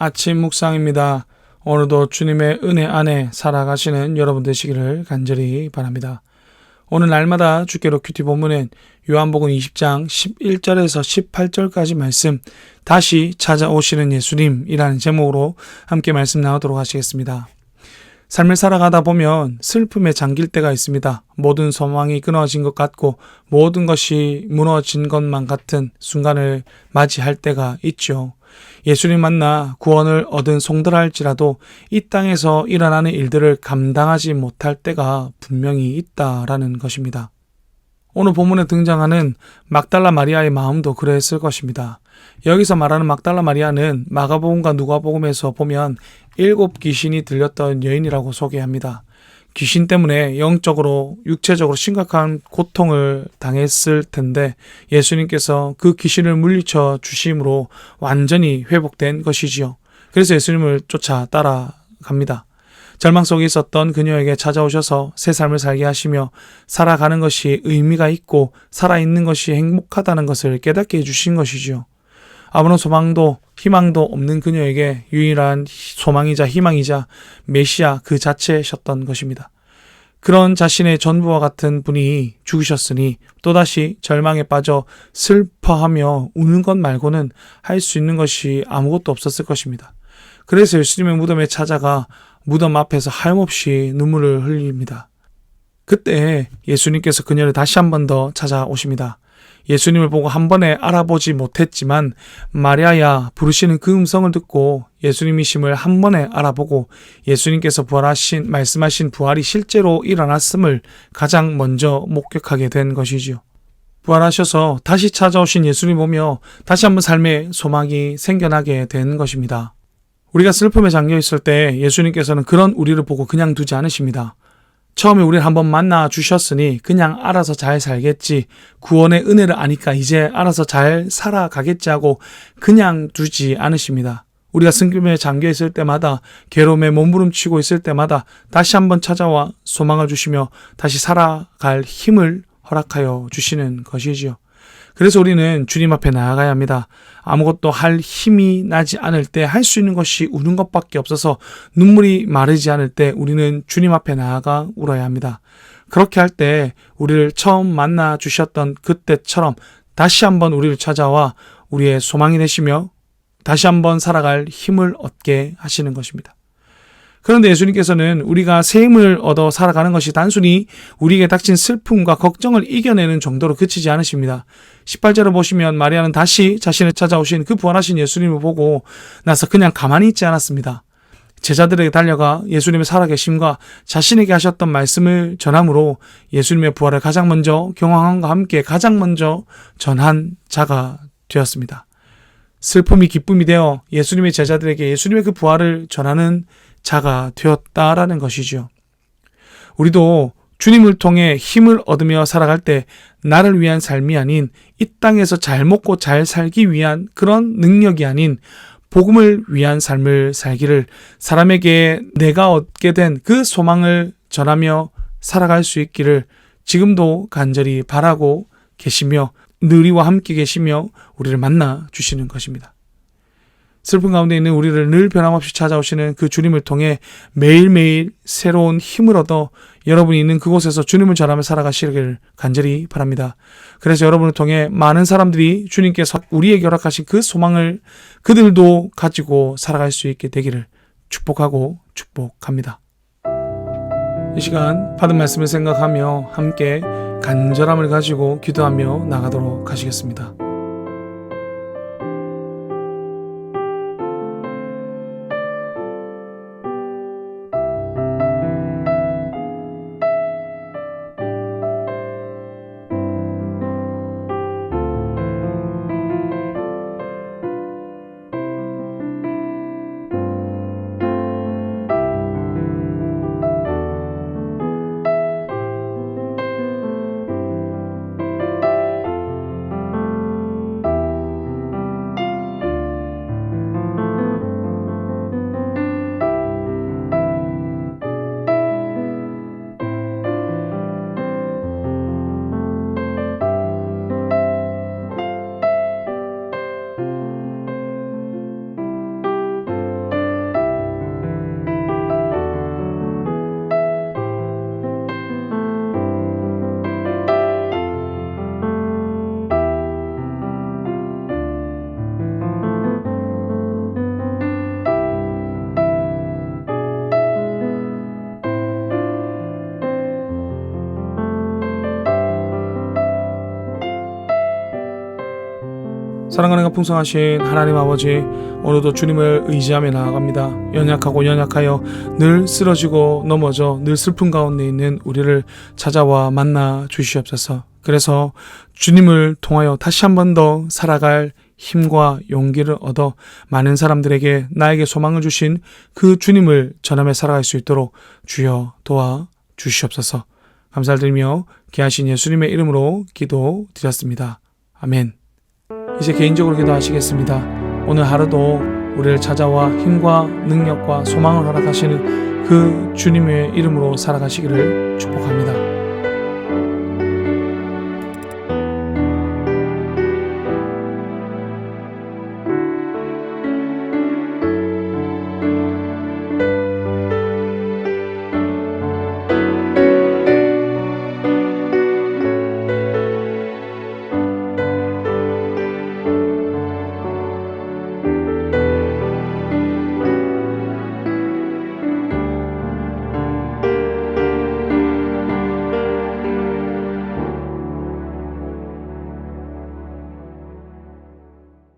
아침 묵상입니다. 오늘도 주님의 은혜 안에 살아가시는 여러분 되시기를 간절히 바랍니다. 오늘 날마다 주께로 큐티 본문은 요한복음 20장 11절에서 18절까지 말씀, 다시 찾아오시는 예수님이라는 제목으로 함께 말씀 나누도록 하시겠습니다. 삶을 살아가다 보면 슬픔에 잠길 때가 있습니다. 모든 소망이 끊어진 것 같고 모든 것이 무너진 것만 같은 순간을 맞이할 때가 있죠. 예수님 만나 구원을 얻은 송들 할지라도 이 땅에서 일어나는 일들을 감당하지 못할 때가 분명히 있다라는 것입니다. 오늘 본문에 등장하는 막달라 마리아의 마음도 그랬을 것입니다. 여기서 말하는 막달라 마리아는 마가복음과 누가복음에서 보면 7 귀신이 들렸던 여인이라고 소개합니다. 귀신 때문에 영적으로 육체적으로 심각한 고통을 당했을 텐데 예수님께서 그 귀신을 물리쳐 주심으로 완전히 회복된 것이지요. 그래서 예수님을 쫓아 따라갑니다. 절망 속에 있었던 그녀에게 찾아오셔서 새 삶을 살게 하시며 살아가는 것이 의미가 있고 살아있는 것이 행복하다는 것을 깨닫게 해주신 것이지요. 아무런 소망도 희망도 없는 그녀에게 유일한 소망이자 희망이자 메시아 그 자체셨던 것입니다. 그런 자신의 전부와 같은 분이 죽으셨으니 또다시 절망에 빠져 슬퍼하며 우는 것 말고는 할 수 있는 것이 아무것도 없었을 것입니다. 그래서 예수님의 무덤에 찾아가 무덤 앞에서 하염없이 눈물을 흘립니다. 그때 예수님께서 그녀를 다시 한 번 더 찾아오십니다. 예수님을 보고 한 번에 알아보지 못했지만 마리아야 부르시는 그 음성을 듣고 예수님이심을 한 번에 알아보고 예수님께서 말씀하신 부활이 실제로 일어났음을 가장 먼저 목격하게 된 것이지요. 부활하셔서 다시 찾아오신 예수님 보며 다시 한번 삶의 소망이 생겨나게 된 것입니다. 우리가 슬픔에 잠겨 있을 때 예수님께서는 그런 우리를 보고 그냥 두지 않으십니다. 처음에 우리를 한번 만나 주셨으니 그냥 알아서 잘 살겠지, 구원의 은혜를 아니까 이제 알아서 잘 살아가겠지 하고 그냥 두지 않으십니다. 우리가 슬픔에 잠겨 있을 때마다, 괴로움에 몸부림치고 있을 때마다 다시 한번 찾아와 소망을 주시며 다시 살아갈 힘을 허락하여 주시는 것이지요. 그래서 우리는 주님 앞에 나아가야 합니다. 아무것도 할 힘이 나지 않을 때 할 수 있는 것이 우는 것밖에 없어서 눈물이 마르지 않을 때 우리는 주님 앞에 나아가 울어야 합니다. 그렇게 할 때 우리를 처음 만나 주셨던 그때처럼 다시 한번 우리를 찾아와 우리의 소망이 되시며 다시 한번 살아갈 힘을 얻게 하시는 것입니다. 그런데 예수님께서는 우리가 새 힘을 얻어 살아가는 것이 단순히 우리에게 닥친 슬픔과 걱정을 이겨내는 정도로 그치지 않으십니다. 18절을 보시면 마리아는 다시 자신을 찾아오신 그 부활하신 예수님을 보고 나서 그냥 가만히 있지 않았습니다. 제자들에게 달려가 예수님의 살아계심과 자신에게 하셨던 말씀을 전함으로 예수님의 부활을 가장 먼저 경험함과 함께 가장 먼저 전한 자가 되었습니다. 슬픔이 기쁨이 되어 예수님의 제자들에게 예수님의 그 부활을 전하는 자가 되었다라는 것이죠. 우리도 주님을 통해 힘을 얻으며 살아갈 때 나를 위한 삶이 아닌 이 땅에서 잘 먹고 잘 살기 위한 그런 능력이 아닌 복음을 위한 삶을 살기를, 사람에게 내가 얻게 된 그 소망을 전하며 살아갈 수 있기를 지금도 간절히 바라고 계시며 늘 이와 함께 계시며 우리를 만나 주시는 것입니다. 슬픔 가운데 있는 우리를 늘 변함없이 찾아오시는 그 주님을 통해 매일매일 새로운 힘을 얻어 여러분이 있는 그곳에서 주님을 전하며 살아가시기를 간절히 바랍니다. 그래서 여러분을 통해 많은 사람들이 주님께서 우리에게 허락하신 그 소망을 그들도 가지고 살아갈 수 있게 되기를 축복하고 축복합니다. 이 시간 받은 말씀을 생각하며 함께 간절함을 가지고 기도하며 나가도록 하시겠습니다. 사랑하는 풍성하신 하나님 아버지, 오늘도 주님을 의지하며 나아갑니다. 연약하고 연약하여 늘 쓰러지고 넘어져 늘 슬픔 가운데 있는 우리를 찾아와 만나 주시옵소서. 그래서 주님을 통하여 다시 한 번 더 살아갈 힘과 용기를 얻어 많은 사람들에게 나에게 소망을 주신 그 주님을 전하며 살아갈 수 있도록 주여 도와 주시옵소서. 감사드리며 귀하신 예수님의 이름으로 기도드렸습니다. 아멘. 이제 개인적으로 기도하시겠습니다. 오늘 하루도 우리를 찾아와 힘과 능력과 소망을 허락하시는 그 주님의 이름으로 살아가시기를 축복합니다.